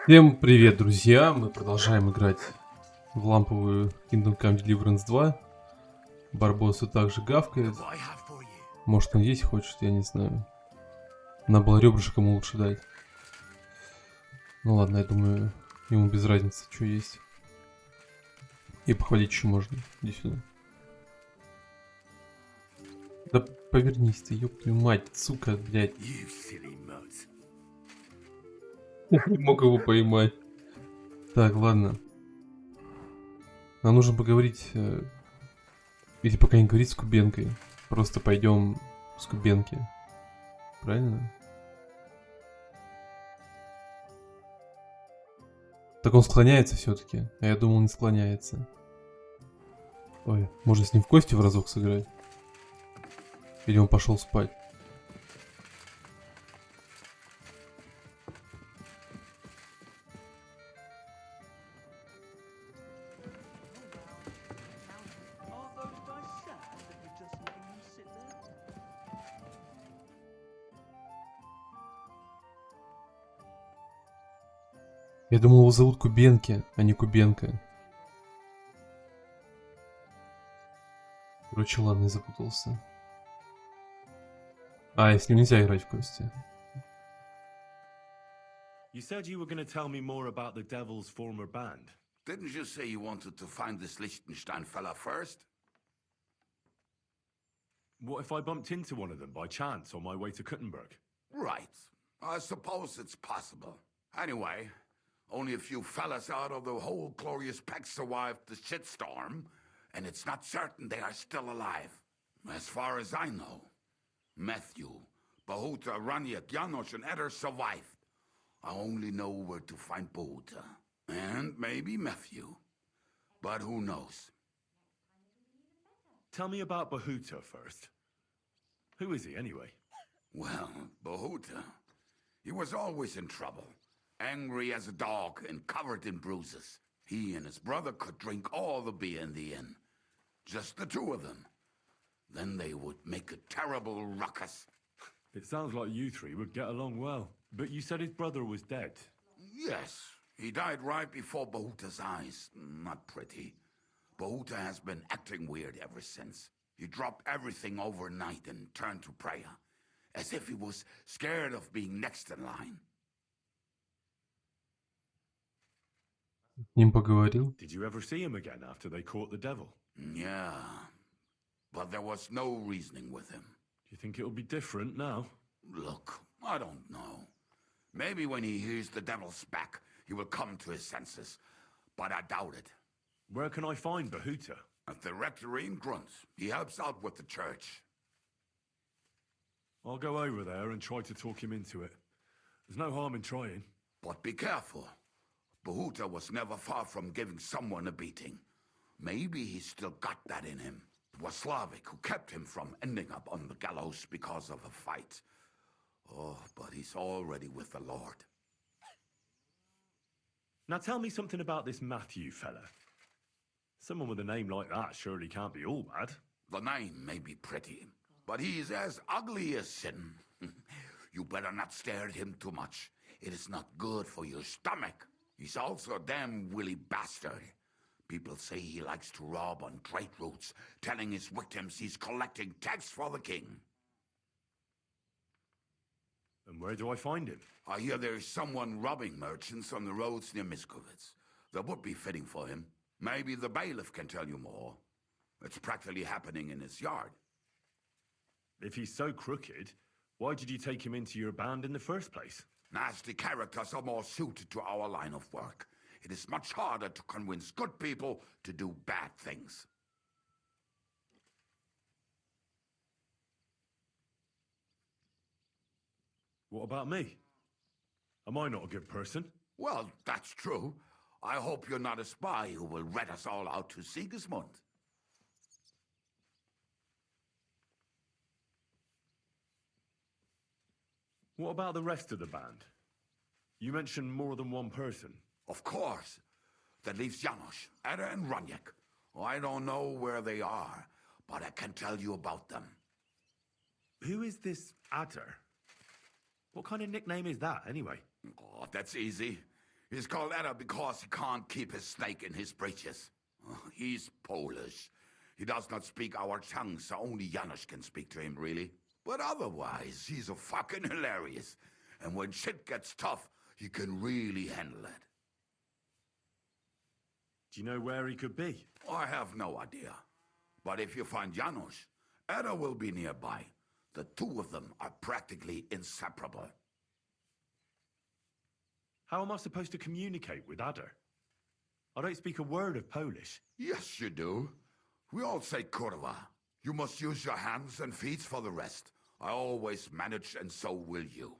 Всем привет, друзья! Мы продолжаем играть в ламповую Kingdom Come Deliverance 2. Барбоса также гавкает. Может, он есть хочет, я не знаю. Надо было ребрышко ему лучше дать. Ну ладно, я думаю, ему без разницы, что есть. И похвалить еще можно. Иди сюда. Да повернись ты, ёб твою мать, сука, блядь. Не мог его поймать. Так, ладно. Нам нужно поговорить, или пока не говорить с Кубенкой. Просто пойдем с Кубенки. Правильно? Так он склоняется все-таки, а я думал, не склоняется. Ой, можно с ним в кости в разок сыграть? Или он пошел спать? Я думал, его зовут Кубенки, а не Кубенко. Короче, ладно, я запутался. А, с ним нельзя играть в кости. You said you were going to tell me more about the Devil's former band. Didn't you say you wanted to find this Liechtenstein fella first? What if I bumped into one of them by chance on my way to Kuttenberg? Right. I suppose it's possible. Anyway, only a few fellas out of the whole glorious pack survived the shitstorm, and it's not certain they are still alive. As far as I know, Matthew, Bahuta, Raniak, Janosch, and Eder survived. I only know where to find Bahuta. And maybe Matthew. But who knows? Tell me about Bahuta first. Who is he, anyway? Well, Bahuta, he was always in trouble. Angry as a dog and covered in bruises. He and his brother could drink all the beer in the inn. Just the two of them. Then they would make a terrible ruckus. It sounds like you three would get along well. But you said his brother was dead. Yes, he died right before Bahuta's eyes. Not pretty. Bahuta has been acting weird ever since. He dropped everything overnight and turned to prayer. As if he was scared of being next in line. С ним поговорил. Did you ever see him again after they caught the devil? Yeah, but there was no reasoning with him. Do you think it'll be different now? Look, I don't know. Maybe when he hears the devil's back, he will come to his senses. But I doubt it. Where can I find Bahuta? At the rectory in Grunts. He helps out with the church. I'll go over there and try to talk him into it. There's no harm in trying. But be careful. Bahuta was never far from giving someone a beating. Maybe he's still got that in him. It was Slavik who kept him from ending up on the gallows because of a fight. Oh, but he's already with the Lord. Now tell me something about this Matthew fella. Someone with a name like that surely can't be all bad. The name may be pretty, but he's as ugly as sin. You better not stare at him too much. It is not good for your stomach. He's also a damn willy bastard. People say he likes to rob on trade routes, telling his victims he's collecting tax for the king. And where do I find him? I hear there's someone robbing merchants on the roads near Miskovitz. That would be fitting for him. Maybe the bailiff can tell you more. It's practically happening in his yard. If he's so crooked, why did you take him into your band in the first place? Nasty characters are more suited to our line of work. It is much harder to convince good people to do bad things. What about me? Am I not a good person? Well, that's true. I hope you're not a spy who will rat us all out to Sigismund. What about the rest of the band? You mentioned more than one person. Of course. That leaves Janosch, Ada and Raniak. I don't know where they are, but I can tell you about them. Who is this Adder? What kind of nickname is that, anyway? Oh, that's easy. He's called Edda because he can't keep his snake in his breeches. He's Polish. He does not speak our tongue, so only Janusz can speak to him, really. But otherwise, he's a fucking hilarious. And when shit gets tough, he can really handle it. Do you know where he could be? I have no idea. But if you find Janusz, Edda will be nearby. The two of them are practically inseparable. How am I supposed to communicate with Ada? I don't speak a word of Polish. Yes, you do. We all say kurwa. You must use your hands and feet for the rest. I always manage, and so will you.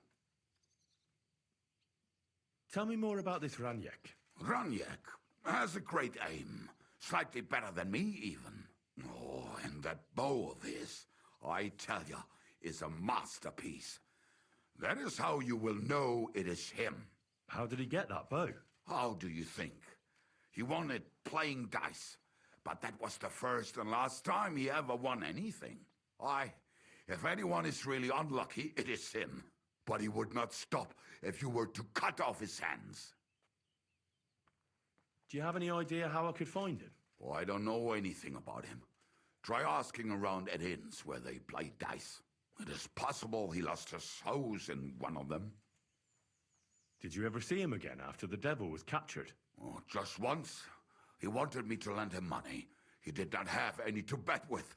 Tell me more about this Raniek. Raniek has a great aim. Slightly better than me, even. Oh, and that bow of his, I tell you, is a masterpiece. That is how you will know it is him. How did he get that bow? How do you think? He won it playing dice. But that was the first and last time he ever won anything. If anyone is really unlucky, it is him. But he would not stop if you were to cut off his hands. Do you have any idea how I could find him? Oh, I don't know anything about him. Try asking around at inns where they play dice. It is possible he lost his hose in one of them. Did you ever see him again after the devil was captured? Oh, just once. He wanted me to lend him money. He did not have any to bet with.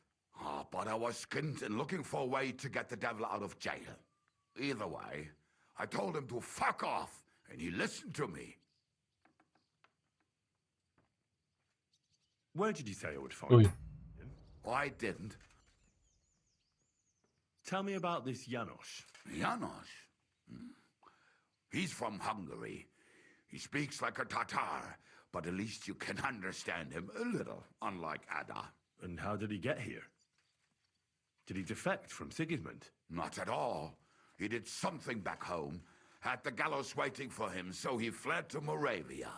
But I was skinned and looking for a way to get the devil out of jail. Either way, I told him to fuck off, and he listened to me. Where did you say I would find Ой, him? I didn't. Tell me about this Janos. Janos? He's from Hungary. He speaks like a Tatar, but at least you can understand him a little, unlike Ada. And how did he get here? Did he defect from Sigismund? Not at all. He did something back home, had the gallows waiting for him, so he fled to Moravia.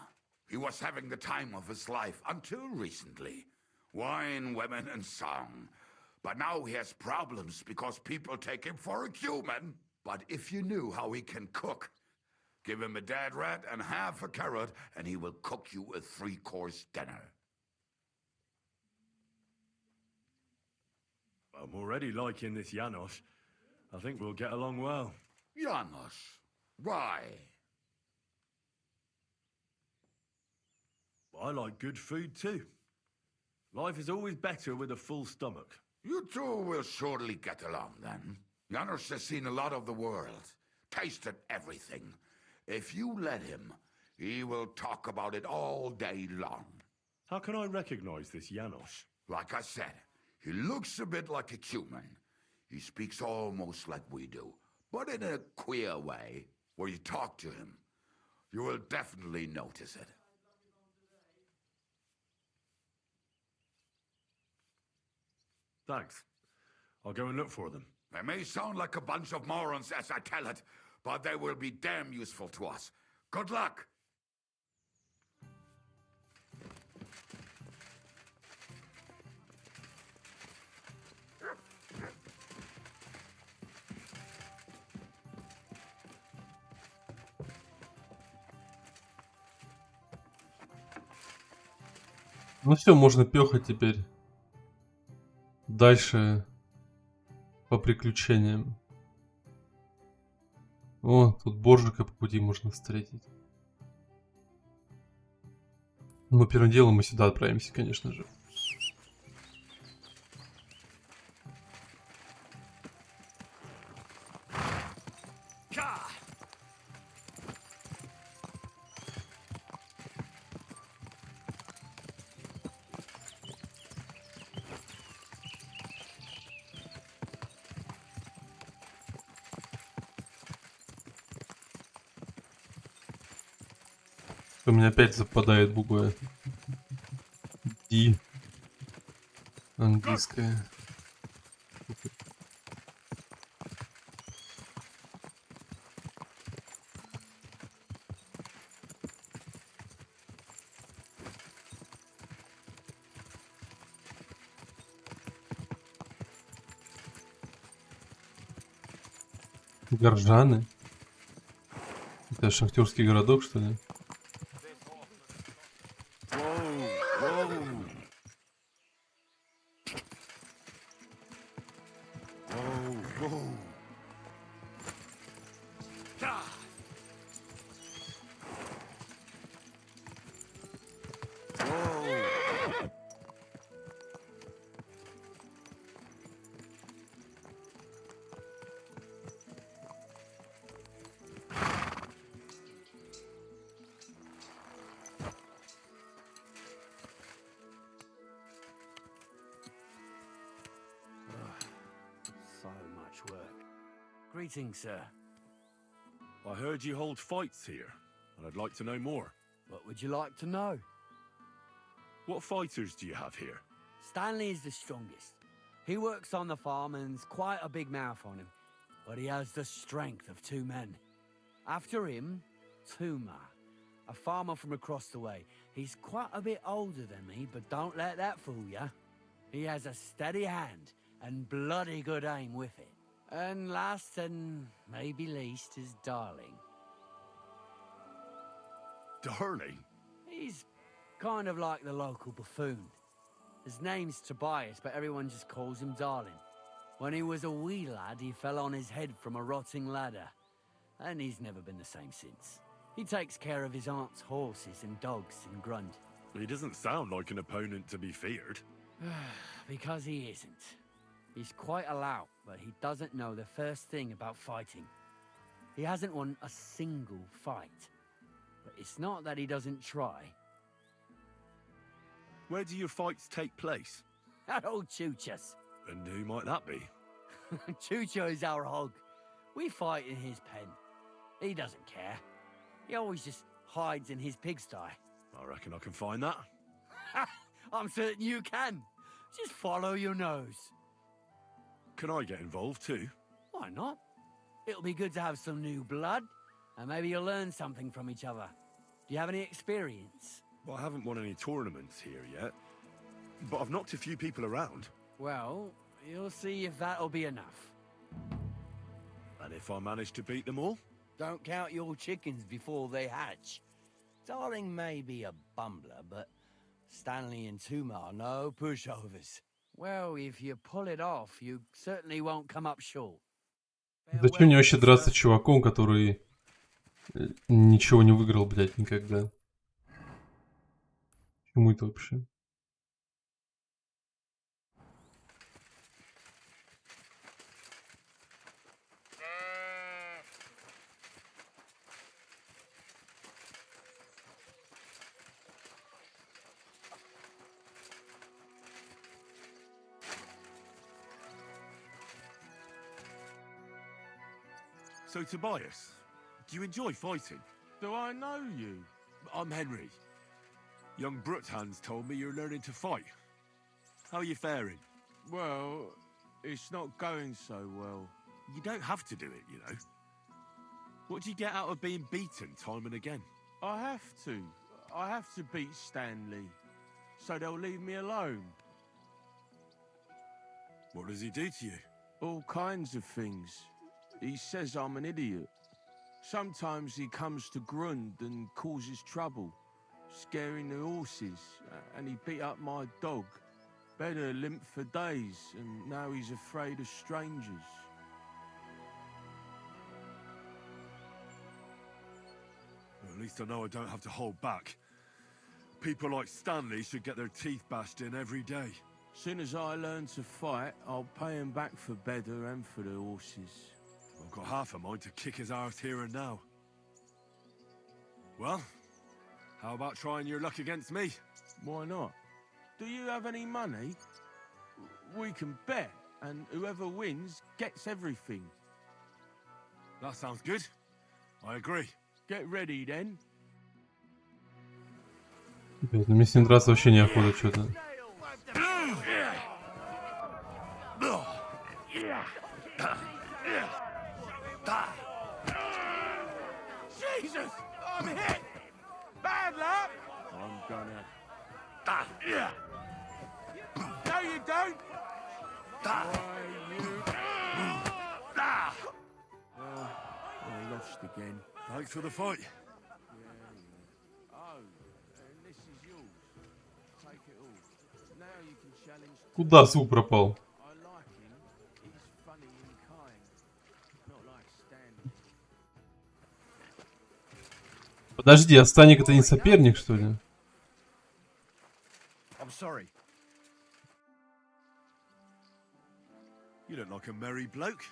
He was having the time of his life until recently. Wine, women, and song. But now he has problems because people take him for a human. But if you knew how he can cook, give him a dead rat and half a carrot, and he will cook you a 3-course dinner. I'm already liking this Janos. I think we'll get along well. Janos, why? I like good food too. Life is always better with a full stomach. You two will surely get along then. Janos has seen a lot of the world, tasted everything. If you let him, he will talk about it all day long. How can I recognize this Janos? Like I said, he looks a bit like a human. He speaks almost like we do, but in a queer way. Where you talk to him, you will definitely notice it. Thanks. I'll go and look for them. They may sound like a bunch of morons as I tell it, but they will be damn useful to us. Good luck! ну все, можно пехать теперь. Дальше по приключениям. О, тут Боржика по пути можно встретить. Но первым делом мы сюда отправимся, конечно же. У меня опять западает буква D. Английская. Горжаны. Это шахтерский городок, что ли? Greetings, sir. I heard you hold fights here, and I'd like to know more. What would you like to know? What fighters do you have here? Stanley is the strongest. He works on the farm and's quite a big mouth on him, but he has the strength of 2 men. After him, Tuma, a farmer from across the way. He's quite a bit older than me, but don't let that fool ya. He has a steady hand and bloody good aim with it. And last and maybe least is Darling. Darling? He's kind of like the local buffoon. His name's Tobias, but everyone just calls him Darling. When he was a wee lad, he fell on his head from a rotting ladder, and he's never been the same since. He takes care of his aunt's horses and dogs in Grund. He doesn't sound like an opponent to be feared. Because he isn't. He's quite a lout, but he doesn't know the first thing about fighting. He hasn't won a single fight. But it's not that he doesn't try. Where do your fights take place? At old Chucha's. And who might that be? Chucho is our hog. We fight in his pen. He doesn't care. He always just hides in his pigsty. I reckon I can find that. I'm certain you can. Just follow your nose. Can I get involved too? Why not? It'll be good to have some new blood, and maybe you'll learn something from each other. Do you have any experience? Well, I haven't won any tournaments here yet, but I've knocked a few people around. Well, you'll see if that'll be enough. And if I manage to beat them all? Don't count your chickens before they hatch. Darling may be a bumbler, but Stanley and Tuma are no pushovers. Well, if you pull it off, you certainly won't come up short. Зачем мне вообще драться с чуваком, который ничего не выиграл, блядь, никогда? Почему это вообще? So, Tobias, do you enjoy fighting? Do I know you? I'm Henry. Young Bruthans told me you're learning to fight. How are you faring? Well, it's not going so well. You don't have to do it, you know. What do you get out of being beaten time and again? I have to. I have to beat Stanley, so they'll leave me alone. What does he do to you? All kinds of things. He says I'm an idiot. Sometimes he comes to Grund and causes trouble, scaring the horses, and he beat up my dog. Better limp for days, and now he's afraid of strangers. Well, at least I know I don't have to hold back. People like Stanley should get their teeth bashed in every day. Soon as I learn to fight, I'll pay him back for better and for the horses. I've got half a mind to kick his arse here and now. Well, how about trying your luck against me? Why not? Do you have any money? We can bet, and whoever wins gets everything. That sounds good. I agree. Get ready then. Блядь, ну мне с ним драться вообще неохота что-то. Jesus! I'm hit! Bad luck! I'm gonna... No, you don't! Why, you... I lost again. Thanks for the fight. Oh, and this is yours. Take it all. Now you can challenge... Куда звук пропал? I like him. He's funny in kind. Not like Stanley. Подожди, а Станик это не соперник, что ли? I'm sorry. You look like a merry bloke.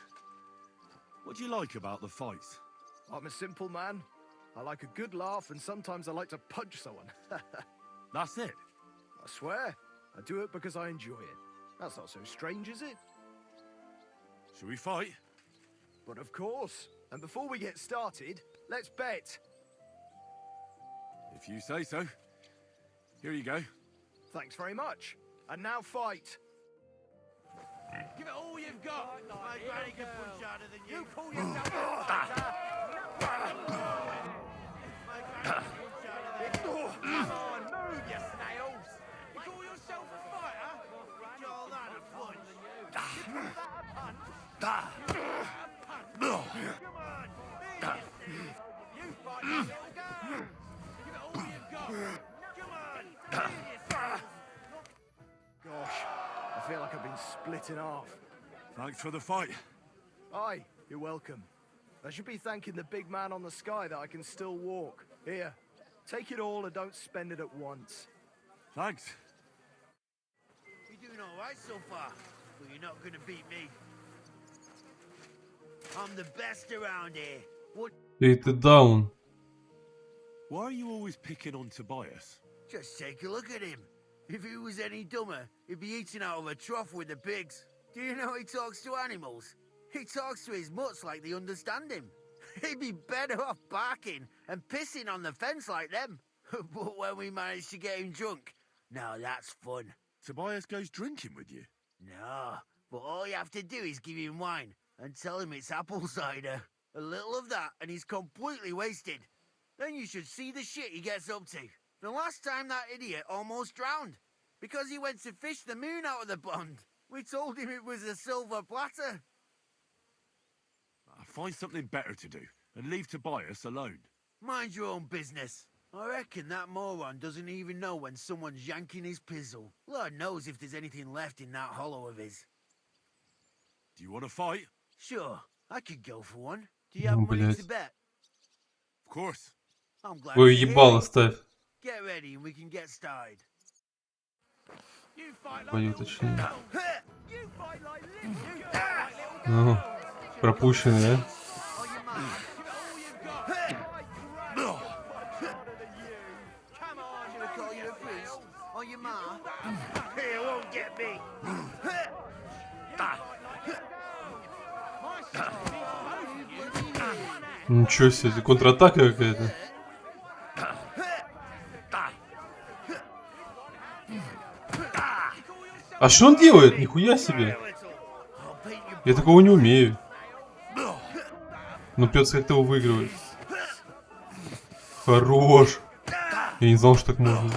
What do you like about the fights? I'm a simple man. I like a good laugh, and sometimes I like to punch someone. That's it. I swear, I do it because I enjoy it. That's not so strange, is it? Shall we fight? But of course. And before we get started, let's bet. If you say so. Here you go. Thanks very much. And now fight. Give it all you've got. My granny can punch harder than you. You call yourself a fighter? My granny can punch harder than you. Come on, move, you snails! You call yourself a fighter? You call that a punch? You call that a punch? Come on. You fight, you little girl! Give it all you've got. Come on. Gosh, I feel like I've been split in half. Thanks for the fight. Aye, you're welcome. I should be thanking the big man on the sky that I can still walk. Here, take it all and don't spend it at once. Thanks. You're doing all right so far, but you're not gonna beat me. I'm the best around here. What? Эй, ты даун. Why are you always picking on Tobias? Just take a look at him. If he was any dumber, he'd be eating out of a trough with the pigs. Do you know he talks to animals? He talks to his mutts like they understand him. He'd be better off barking and pissing on the fence like them. But when we managed to get him drunk, now that's fun. Tobias goes drinking with you? No, but all you have to do is give him wine and tell him it's apple cider. A little of that and he's completely wasted. Then you should see the shit he gets up to. The last time that idiot almost drowned because he went to fish the moon out of the pond. We told him it was a silver platter. Find something better to do and leave Tobias alone. Mind your own business. I reckon that moron doesn't even know when someone's yanking his pizzle. Lord knows if there's anything left in that hollow of his. Do you want to fight? Sure, I could go for one. Do you have Ну, money блядь. to bet? Of course. I'm glad Ой, to hear ебало it. ставь. Get ready and we can get started. You fight Твою little точнее. girl. You fight like little girls! Ну, пропущенный, да? On your mark. Give it all you've got. Come on, Should I call you a priest? On your mark. Here, won't get me. Ничего себе, это контратака какая-то. А что он делает? Нихуя себе. Я такого не умею. Но придется как-то его выигрывать. Хорош. Я не знал, что так можно.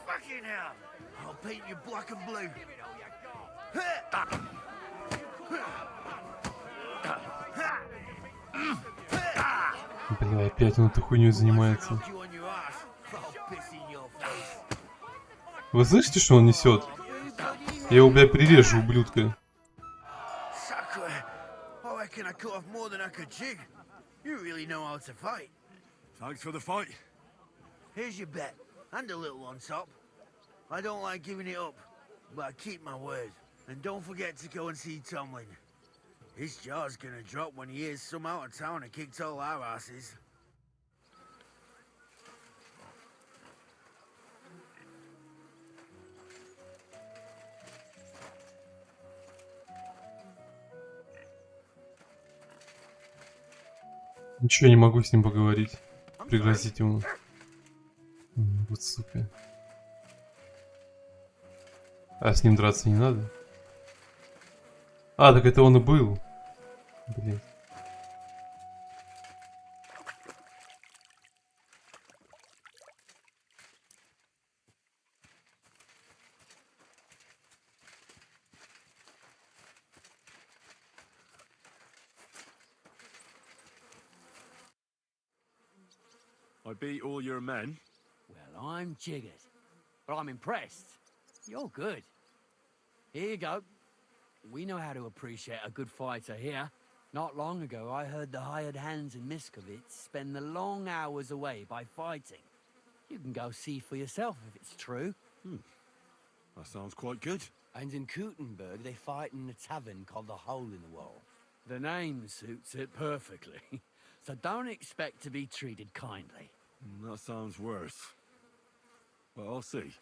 Fucking hell. I'll paint you black and blue. Бля, опять он этой хуйней занимается. Knock you on your ass. I'll piss in your face. Вы слышите, что он несет? Я его, бля, прирежу, ублюдка. Sucker. I reckon I cut off more than I could chew. You really know how to fight. Thanks for the fight. Here's your bet, and a little on top. I don't like giving it up, but I keep my word. And don't forget to go and see Tomlin. His jaw's gonna drop when he hears some out of town and kicked all our asses. Ничего не могу с ним поговорить. Пригрозить ему. Вот сука. А с ним драться не надо? А, так это он и был. Блин. I beat all your men. Well, I'm jiggered. But I'm impressed. You're good. Here you go. We know how to appreciate a good fighter here. Not long ago, I heard the hired hands in Miskovitz spend the long hours away by fighting. You can go see for yourself if it's true. That sounds quite good. And in Kuttenberg, they fight in a tavern called the Hole in the Wall. The name suits it perfectly. So don't expect to be treated kindly. That sounds worse. But I'll see.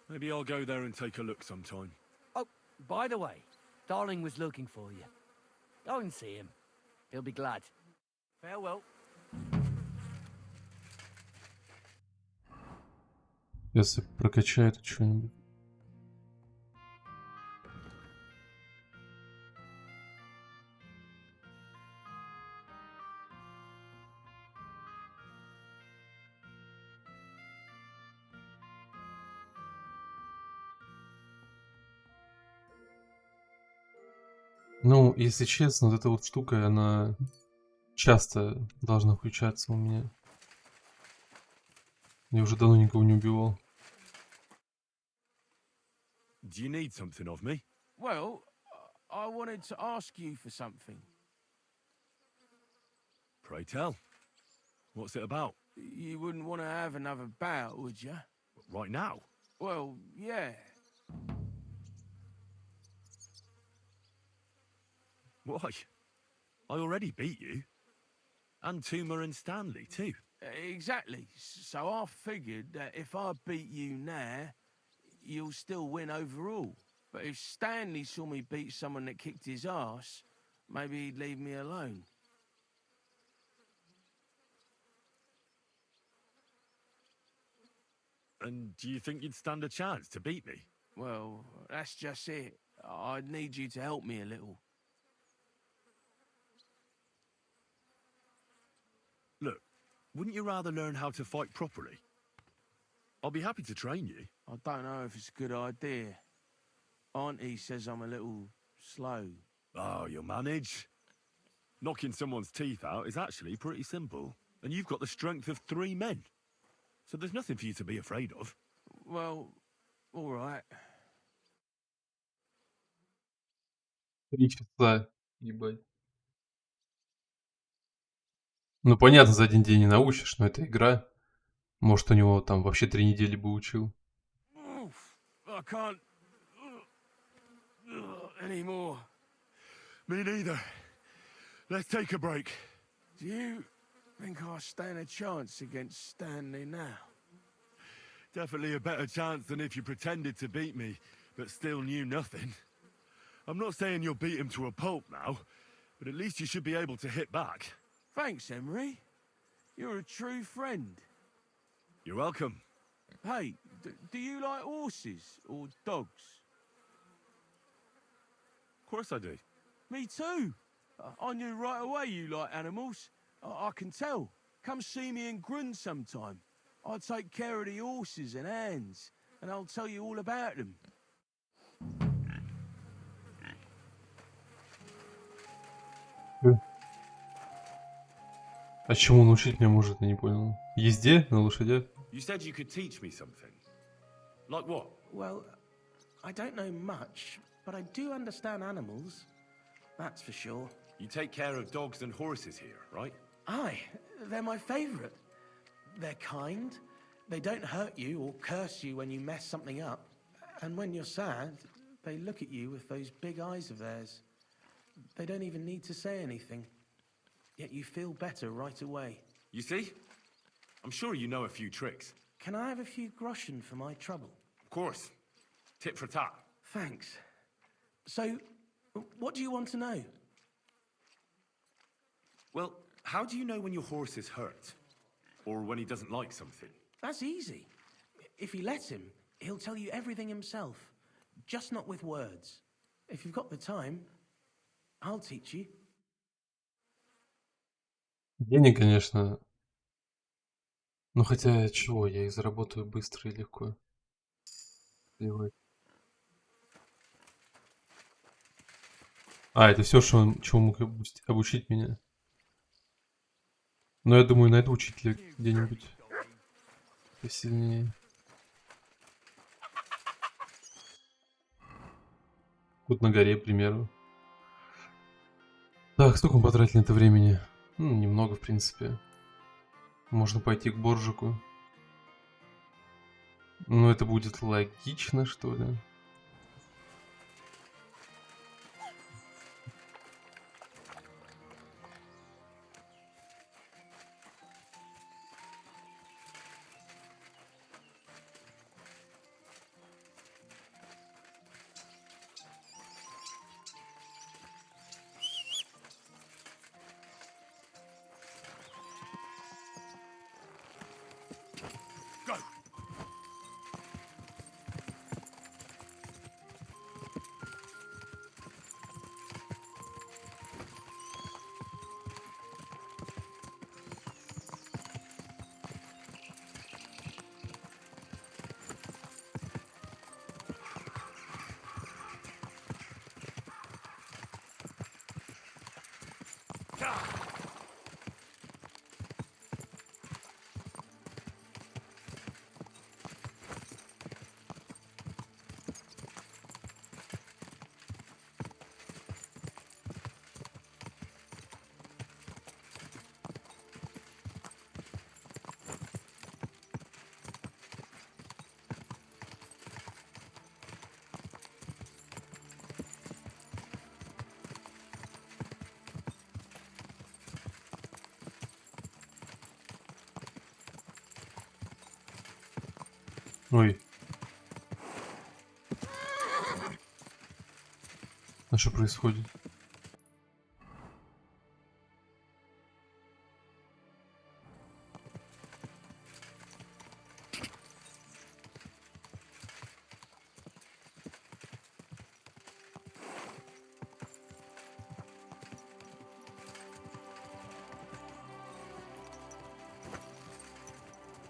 Maybe I'll go there and take a look sometime. Oh, by the way, Darling was looking for you. Go and see him. He'll be glad. Farewell. Если прокачает что-нибудь. Ну, если честно, вот эта вот штука, она часто должна включаться у меня. Я уже давно никого не убивал. Do you need something of me? Well, I wanted to ask you for something. Pray tell. What's it about? You wouldn't want to have another bout, would you? Right now? Well, yeah. Why? I already beat you. And Tuma and Stanley, too. Exactly. So I figured that if I beat you now, you'll still win overall. But if Stanley saw me beat someone that kicked his ass, maybe he'd leave me alone. And do you think you'd stand a chance to beat me? Well, that's just it. I'd need you to help me a little. Look, wouldn't you rather learn how to fight properly? I'll be happy to train you. I don't know if it's a good idea. Auntie says I'm a little slow. Oh, you'll manage. Knocking someone's teeth out is actually pretty simple. And you've got the strength of 3 men. So there's nothing for you to be afraid of. Well, all right. 3 часа, ебать. Ну, понятно, за один день не научишь, но это игра. Может, у него там вообще 3 недели бы учил. I can't anymore. Me neither. Let's take a break. Do you think I stand a chance against Stanley now? Definitely a better chance than if you pretended to beat me, but still knew nothing. I'm not saying you'll beat him to a pulp now, but at least you should be able to hit back. Thanks, Emery. You're a true friend. You're welcome. Hey, do you like horses or dogs? Of course I do. Me too. I knew right away you like animals. I can tell. Come see me in Grun sometime. I'll take care of the horses and hands, and I'll tell you all about them. А чему научить меня может, я не понял. Езде на лошадях? You said you could teach me something. Like what? Well, I don't know much, but I do understand animals. That's for sure. You take care of dogs and horses here, right? Aye, they're my favourite. They're kind, they don't hurt you or curse you when you mess something up. And when you're sad, they look at you with those big eyes of theirs. They don't even need to say anything. Yet you feel better right away. You see? I'm sure you know a few tricks. Can I have a few groschen for my trouble? Of course. Tit for tat. Thanks. So, what do you want to know? Well, how do you know when your horse is hurt? Or when he doesn't like something? That's easy. If you let him, he'll tell you everything himself. Just not with words. If you've got the time, I'll teach you. Денег, конечно. Ну, хотя, чего, я их заработаю быстро и легко. Плевать. А, это все, что он, чего мог обучить меня. Но я думаю, найду учителя где-нибудь посильнее. Тут на горе, к примеру. Так, сколько мы потратили на это времени? Ну, немного, в принципе. Можно пойти к Боржику. Ну, это будет логично, что ли? Ой. А что происходит?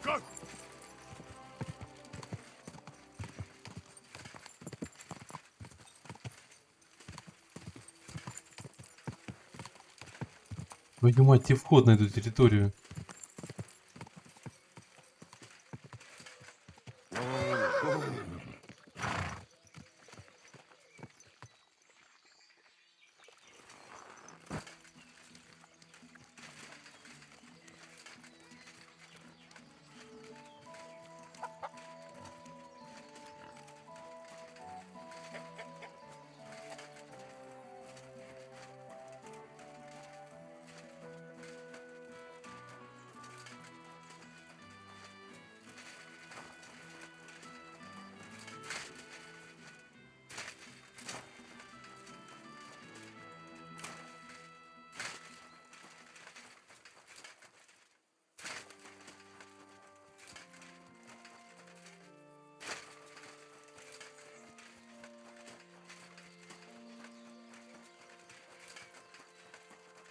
Go! Твою мать, тебе вход на эту территорию.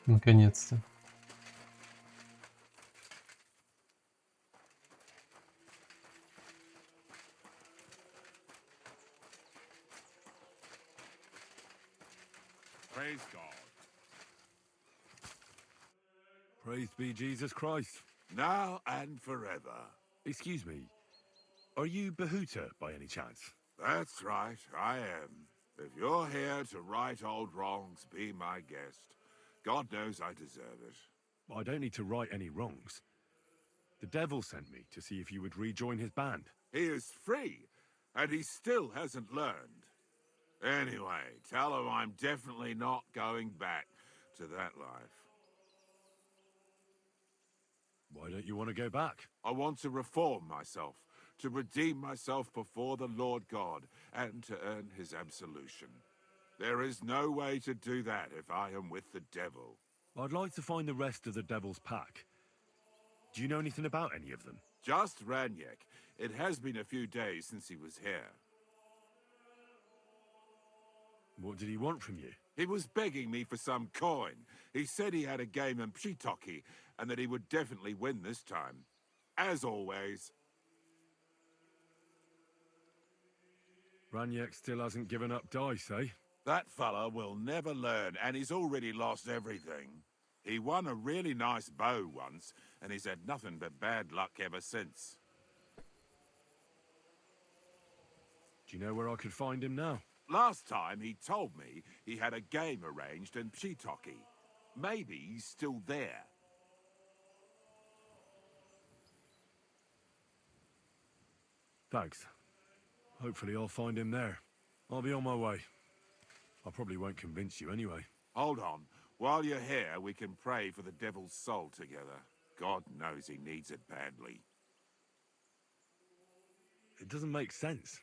Наконец-то. Praise God. Praised be Jesus Christ. Now and forever. Excuse me, are you Behuta by any chance? That's right, I am. If you're here to right old wrongs, be my guest. God knows I deserve it. I don't need to right any wrongs. The devil sent me to see if you would rejoin his band. He is free, and he still hasn't learned. Anyway, tell him I'm definitely not going back to that life. Why don't you want to go back? I want to reform myself, to redeem myself before the Lord God, and to earn his absolution. There is no way to do that if I am with the devil. I'd like to find the rest of the devil's pack. Do you know anything about any of them? Just Raniek. It has been a few days since he was here. What did he want from you? He was begging me for some coin. He said he had a game in Pshitoki, and that he would definitely win this time. As always. Raniek still hasn't given up dice, eh? That fella will never learn, and he's already lost everything. He won a really nice bow once, and he's had nothing but bad luck ever since. Do you know where I could find him now? Last time he told me he had a game arranged in Pshitoki. Maybe he's still there. Thanks. Hopefully I'll find him there. I'll be on my way. I probably won't convince you anyway. Hold on. While you're here, we can pray for the devil's soul together. God knows he needs it badly. It doesn't make sense.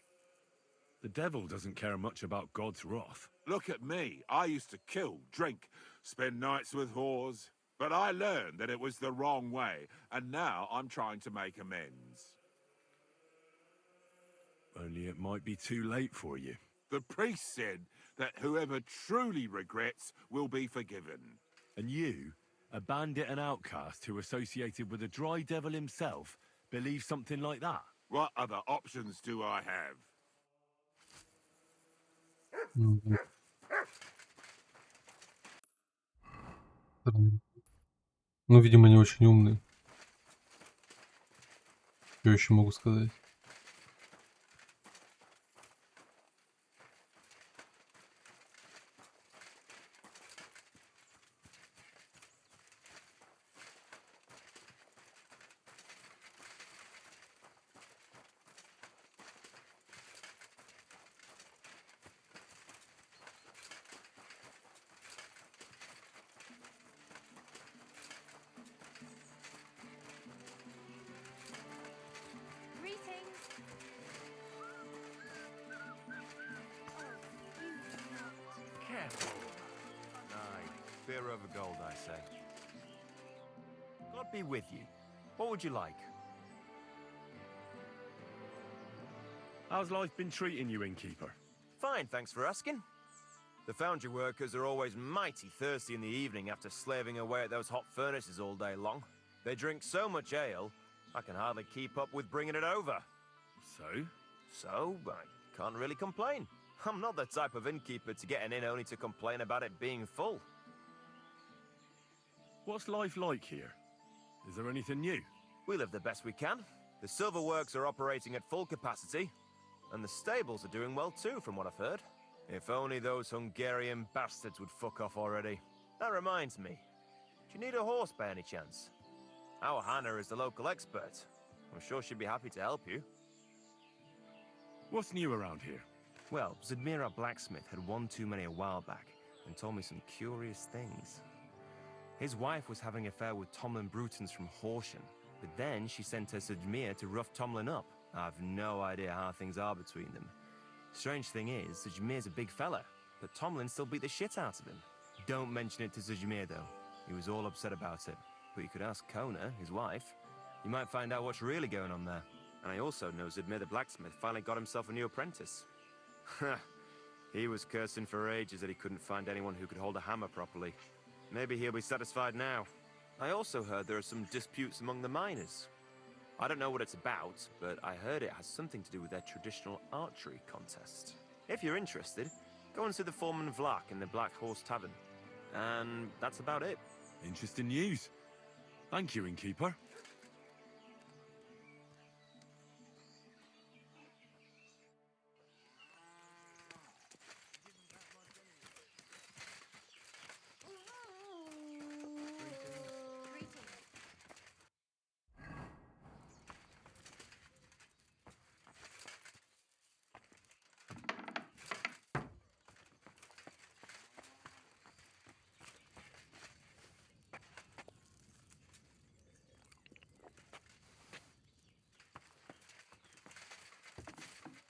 The devil doesn't care much about God's wrath. Look at me. I used to kill, drink, spend nights with whores. But I learned that it was the wrong way, and now I'm trying to make amends. Only it might be too late for you. The priest said that whoever truly regrets will be forgiven. And you, a bandit and outcast who associated with the dry devil himself, believe something like that? What other options do I have? Мгм. Ну, видимо, не очень умный. Что еще могу сказать? Greetings. Careful. Aye, fear over gold, I say. God be with you. What would you like? How's life been treating you, innkeeper? Fine, thanks for asking. The foundry workers are always mighty thirsty in the evening after slaving away at those hot furnaces all day long. They drink so much ale, I can hardly keep up with bringing it over. So, I can't really complain. I'm not the type of innkeeper to get an inn only to complain about it being full. What's life like here? Is there anything new? We live the best we can. The silver works are operating at full capacity, and the stables are doing well too, from what I've heard. If only those Hungarian bastards would fuck off already. That reminds me. Do you need a horse by any chance? Our Hannah is the local expert. I'm sure she'd be happy to help you. What's new around here? Well, Zadmira Blacksmith had one too many a while back and told me some curious things. His wife was having an affair with Tomlin Brutons from Horsham, but then she sent her Zadmir to rough Tomlin up. I've no idea how things are between them. Strange thing is, Zadmir's a big fella, but Tomlin still beat the shit out of him. Don't mention it to Zadmir though. He was all upset about it. But you could ask Kona, his wife. You might find out what's really going on there. And I also know Zadmir the blacksmith finally got himself a new apprentice. He was cursing for ages that he couldn't find anyone who could hold a hammer properly. Maybe he'll be satisfied now. I also heard there are some disputes among the miners. I don't know what it's about, but I heard it has something to do with their traditional archery contest. If you're interested, go and see the foreman Vlak in the Black Horse Tavern. And that's about it. Interesting news. Thank you, innkeeper.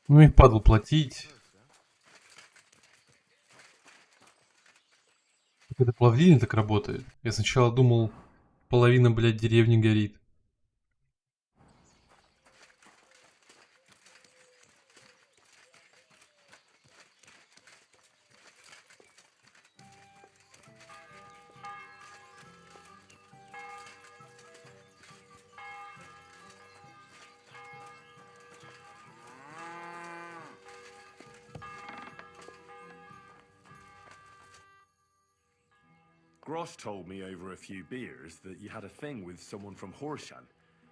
Ну и падал платить. Как это плавление так работает? Я сначала думал, половина, блядь, деревни горит. Grosh told me over a few beers that you had a thing with someone from Horsham,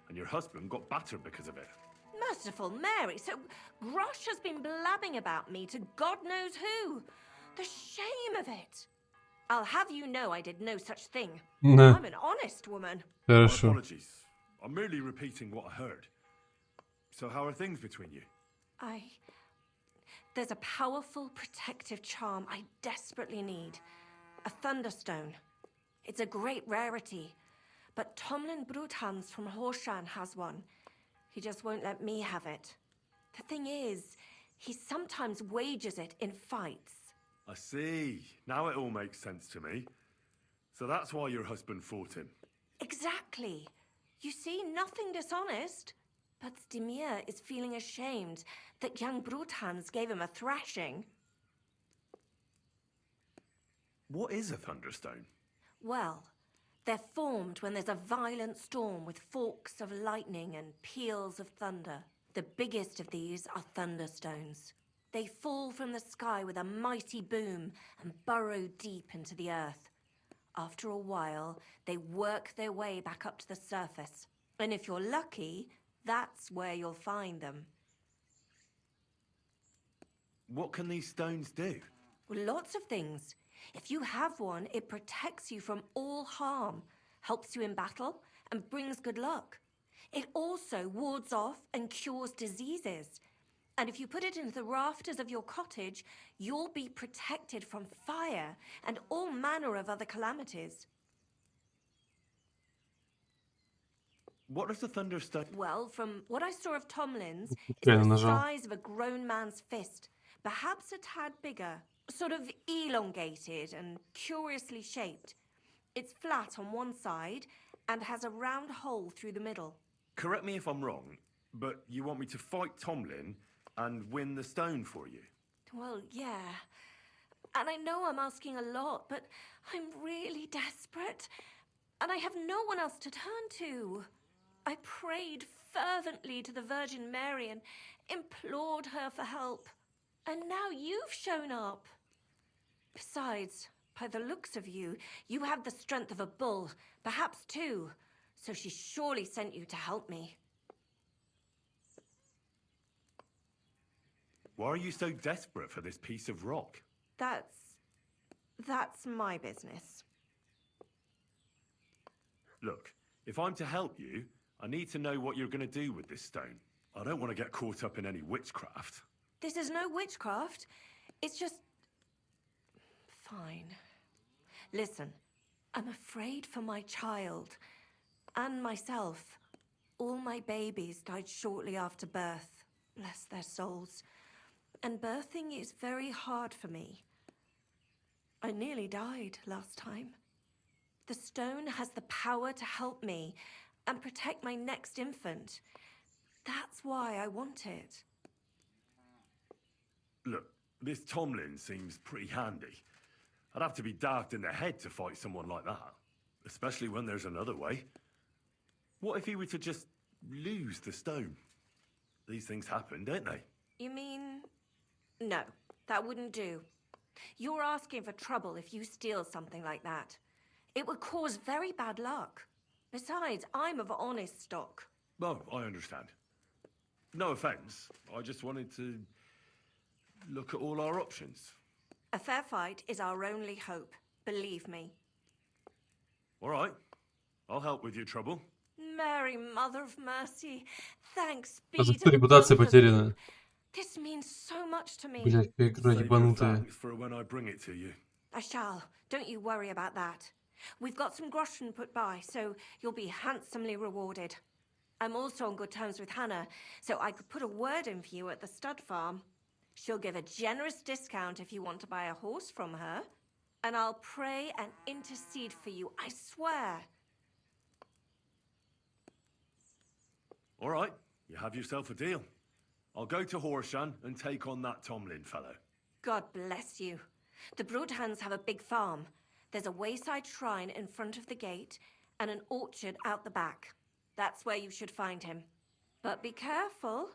and your husband got battered because of it. Merciful Mary, so Grosh has been blabbing about me to God knows who. The shame of it. I'll have you know I did no such thing. Да, I'm an honest woman. My хорошо. apologies. I'm merely repeating what I heard. So how are things between you? There's a powerful protective charm I desperately need. A thunderstone. It's a great rarity. But Tomlin Bruthans from Horsham has one. He just won't let me have it. The thing is, he sometimes wages it in fights. I see. Now it all makes sense to me. So that's why your husband fought him. Exactly. You see, nothing dishonest. But Zdemir is feeling ashamed that young Bruthans gave him a thrashing. What is a thunderstone? Well, they're formed when there's a violent storm with forks of lightning and peals of thunder. The biggest of these are thunderstones. They fall from the sky with a mighty boom and burrow deep into the earth. After a while, they work their way back up to the surface. And if you're lucky, that's where you'll find them. What can these stones do? Well, lots of things. If you have one, it protects you from all harm, helps you in battle, and brings good luck. It also wards off and cures diseases. And if you put it into the rafters of your cottage, you'll be protected from fire and all manner of other calamities. What does the thunderstone... Well, from what I saw of Tomlin's, it's Случайно the нажал. size of a grown man's fist, perhaps a tad bigger, sort of elongated and curiously shaped. It's flat on one side and has a round hole through the middle. Correct me if I'm wrong, but you want me to fight Tomlin and win the stone for you? Well, yeah. And I know I'm asking a lot, but I'm really desperate. And I have no one else to turn to. I prayed fervently to the Virgin Mary and implored her for help. And now you've shown up. Besides, by the looks of you, you have the strength of a bull, perhaps two. So she surely sent you to help me. Why are you so desperate for this piece of rock? That's my business. Look, if I'm to help you, I need to know what you're going to do with this stone. I don't want to get caught up in any witchcraft. This is no witchcraft. It's just... Fine. Listen, I'm afraid for my child. And myself. All my babies died shortly after birth. Bless their souls. And birthing is very hard for me. I nearly died last time. The stone has the power to help me and protect my next infant. That's why I want it. Look, this Tomlin seems pretty handy. I'd have to be daft in the head to fight someone like that. Especially when there's another way. What if he were to just lose the stone? These things happen, don't they? You mean... No, that wouldn't do. You're asking for trouble if you steal something like that. It would cause very bad luck. Besides, I'm of honest stock. Oh, I understand. No offense. I just wanted to look at all our options. A fair fight is our only hope, believe me. All right. I'll help with your trouble. Mary, Mother of Mercy, thanks be А to зато the репутация both of you. потеряна. This means so much to me. Блять, какая игра Save your ебанутая. thanks for when I bring it to you. I shall. Don't you worry about that. We've got some groschen put by, so you'll be handsomely rewarded. I'm also on good terms with Hannah, so I could put a word in for you at the stud farm. She'll give a generous discount if you want to buy a horse from her. And I'll pray and intercede for you, I swear. All right. You have yourself a deal. I'll go to Horshan and take on that Tomlin fellow. God bless you. The Broadhands have a big farm. There's a wayside shrine in front of the gate and an orchard out the back. That's where you should find him. But be careful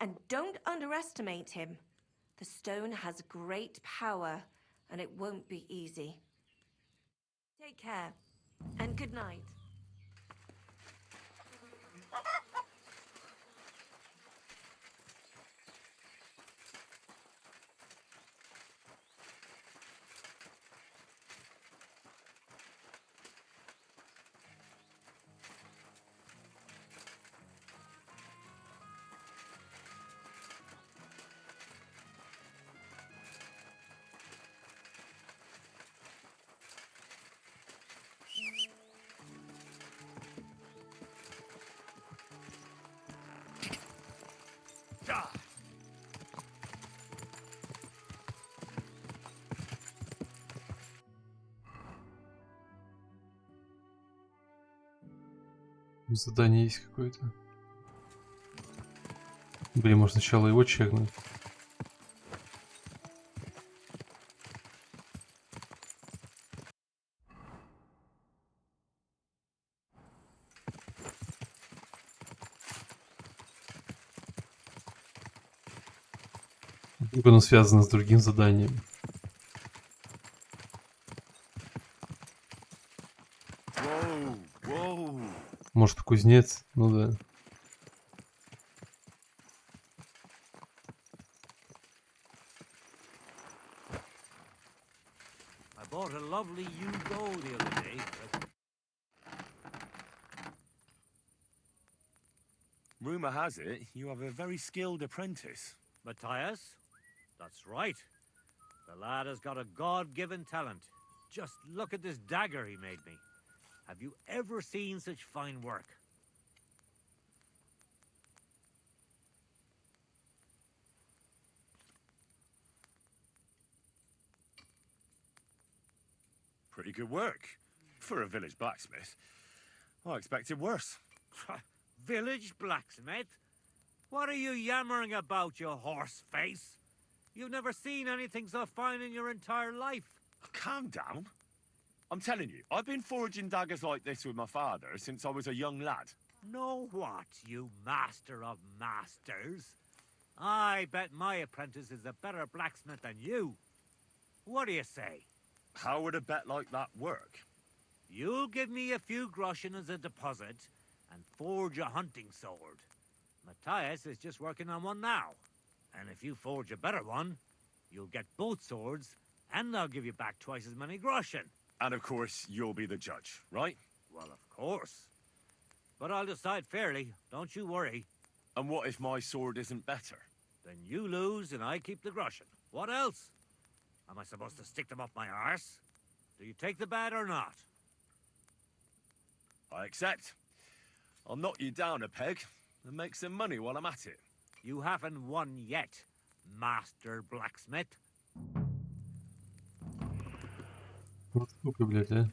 and don't underestimate him. The stone has great power and it won't be easy. Take care and good night. Задание есть какое-то. Блин, может сначала его чекнуть. Вдруг оно связано с другим заданием. Whoa. Может, кузнец? Ну да. I bought a lovely Yugo the other day. Rumor has it you have a very skilled apprentice. Matthias? That's right. The lad has got a God-given talent. Just look at this dagger he made me. Have you ever seen such fine work? Pretty good work. For a village blacksmith. I expected worse. Village blacksmith? What are you yammering about, you horse face? You've never seen anything so fine in your entire life. Calm down. I'm telling you, I've been forging daggers like this with my father since I was a young lad. Know what, you master of masters? I bet my apprentice is a better blacksmith than you. What do you say? How would a bet like that work? You'll give me a few groschen as a deposit and forge a hunting sword. Matthias is just working on one now. And if you forge a better one, you'll get both swords and I'll give you back twice as many groschen. And of course, you'll be the judge, right? Well, of course. But I'll decide fairly, don't you worry. And what if my sword isn't better? Then you lose and I keep the groschen. What else? Am I supposed to stick them up my arse? Do you take the bet or not? I accept. I'll knock you down a peg and make some money while I'm at it. You haven't won yet, Master Blacksmith. Вот сколько, блядь, а?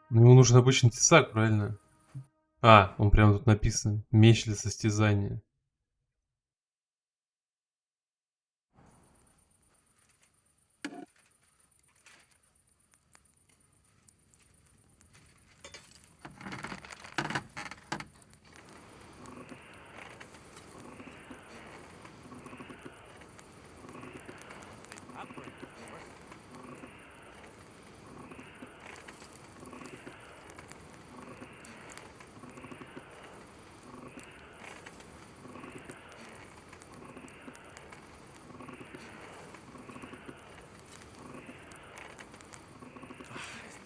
Ну, ему нужен обычный тесак, правильно? А, он прямо тут написан. Меч для состязания.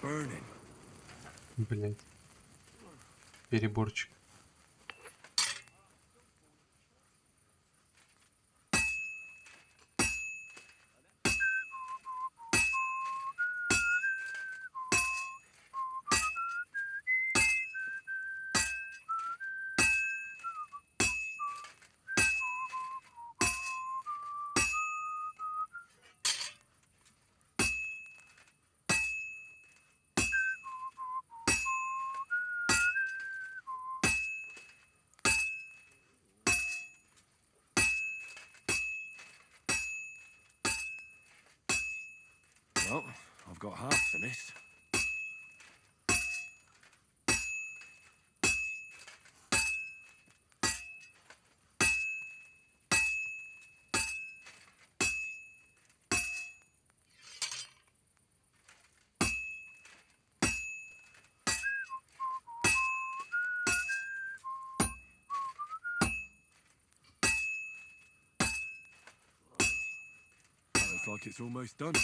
Burning. Блядь. Переборчик. Well, I've got half finished. Looks like it's almost done.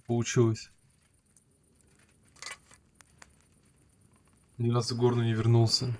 Получилось. Ни разу в горну не вернулся.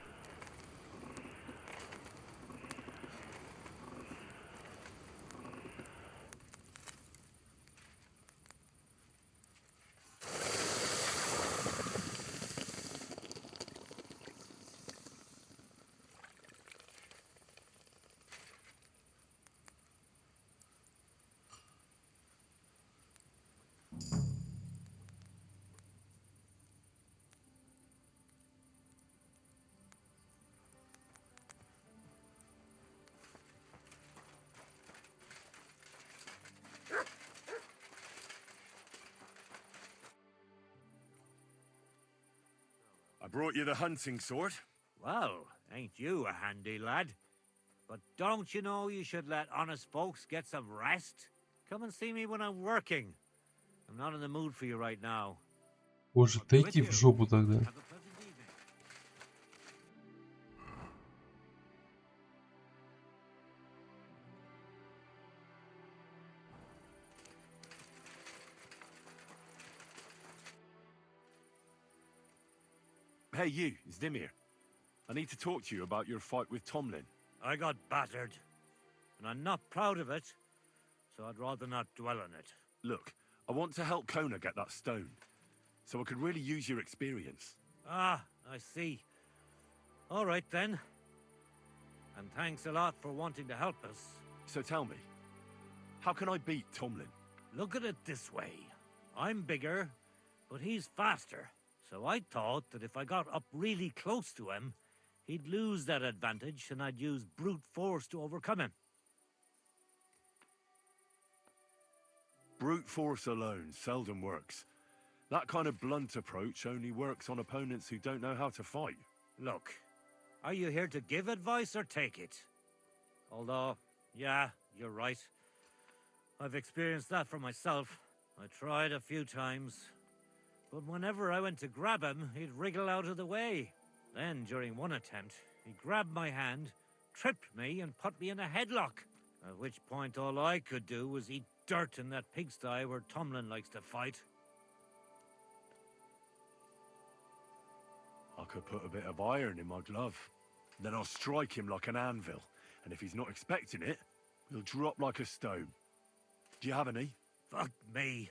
I brought you the hunting sword. Well, ain't you a handy lad? But don't you know you should let honest folks get some rest? Come and see me when I'm working. I'm not in the mood for you right now. Может, дойти в жопу тогда. Have a pleasant evening. Hey, you, Zdimir. I need to talk to you about your fight with Tomlin. I got battered, and I'm not proud of it, so I'd rather not dwell on it. Look, I want to help Kona get that stone, so I could really use your experience. Ah, I see. All right, then. And thanks a lot for wanting to help us. So tell me, how can I beat Tomlin? Look at it this way. I'm bigger, but he's faster. So I thought that if I got up really close to him, he'd lose that advantage and I'd use brute force to overcome him. Brute force alone seldom works. That kind of blunt approach only works on opponents who don't know how to fight. Look, are you here to give advice or take it? Although, yeah, you're right. I've experienced that for myself. I tried a few times. But whenever I went to grab him, he'd wriggle out of the way. Then, during one attempt, he grabbed my hand, tripped me, and put me in a headlock. At which point all I could do was eat dirt in that pigsty where Tomlin likes to fight. I could put a bit of iron in my glove. Then I'll strike him like an anvil. And if he's not expecting it, he'll drop like a stone. Do you have any? Fuck me.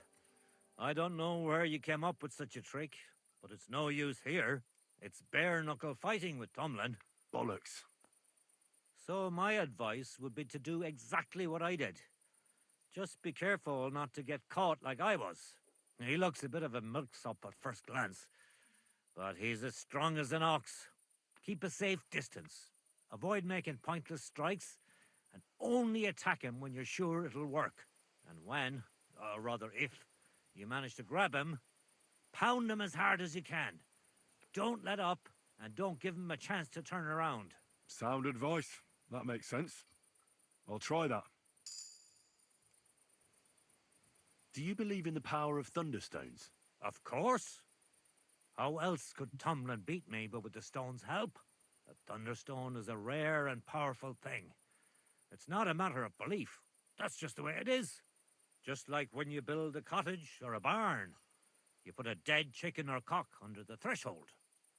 I don't know where you came up with such a trick, but it's no use here. It's bare-knuckle fighting with Tomlin. Bollocks. So my advice would be to do exactly what I did. Just be careful not to get caught like I was. He looks a bit of a milksop at first glance, but he's as strong as an ox. Keep a safe distance. Avoid making pointless strikes, and only attack him when you're sure it'll work. And when, or rather if, you manage to grab him, pound him as hard as you can. Don't let up, and don't give him a chance to turn around. Sound advice. That makes sense. I'll try that. Do you believe in the power of thunderstones? Of course. How else could Tomlin beat me but with the stone's help? A thunderstone is a rare and powerful thing. It's not a matter of belief. That's just the way it is. Just like when you build a cottage or a barn. You put a dead chicken or cock under the threshold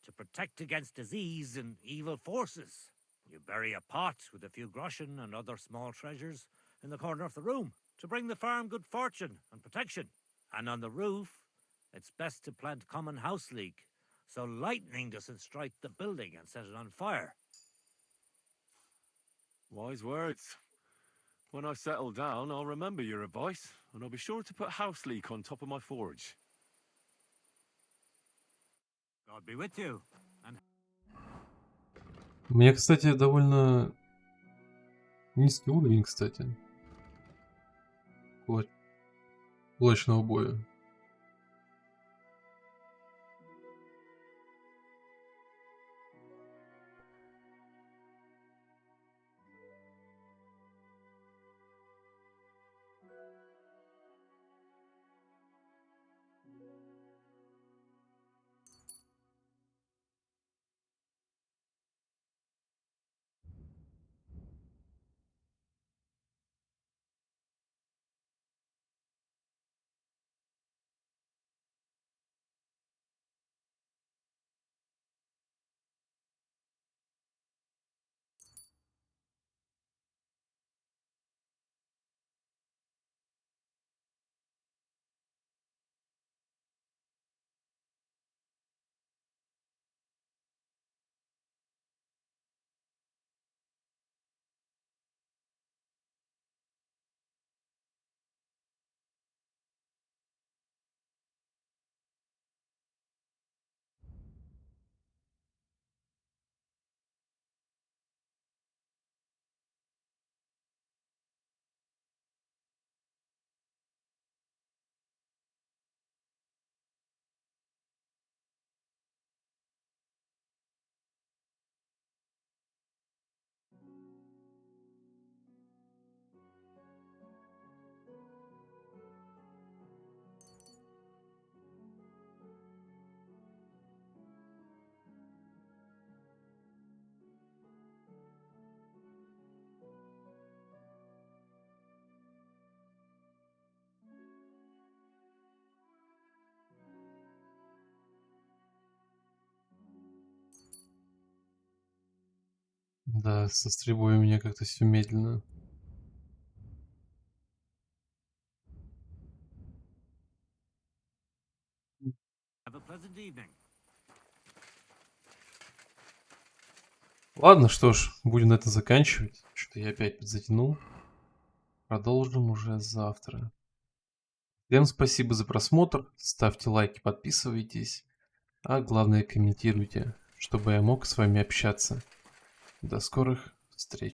to protect against disease and evil forces. You bury a pot with a few groschen and other small treasures in the corner of the room to bring the farm good fortune and protection. And on the roof, it's best to plant common house leek so lightning doesn't strike the building and set it on fire. Wise words. When I settle down, I'll remember your advice, and I'll be sure to put house leek on top of my forge. God be with you. And У меня, кстати, довольно низкий уровень, кстати. Кулачного боя. Да, со стрельбой у меня как-то все медленно. Have a pleasant evening. Ладно, что ж, будем на этом заканчивать. Что-то я опять подзатянул. Продолжим уже завтра. Всем спасибо за просмотр. Ставьте лайки, подписывайтесь. А главное, комментируйте, чтобы я мог с вами общаться. До скорых встреч.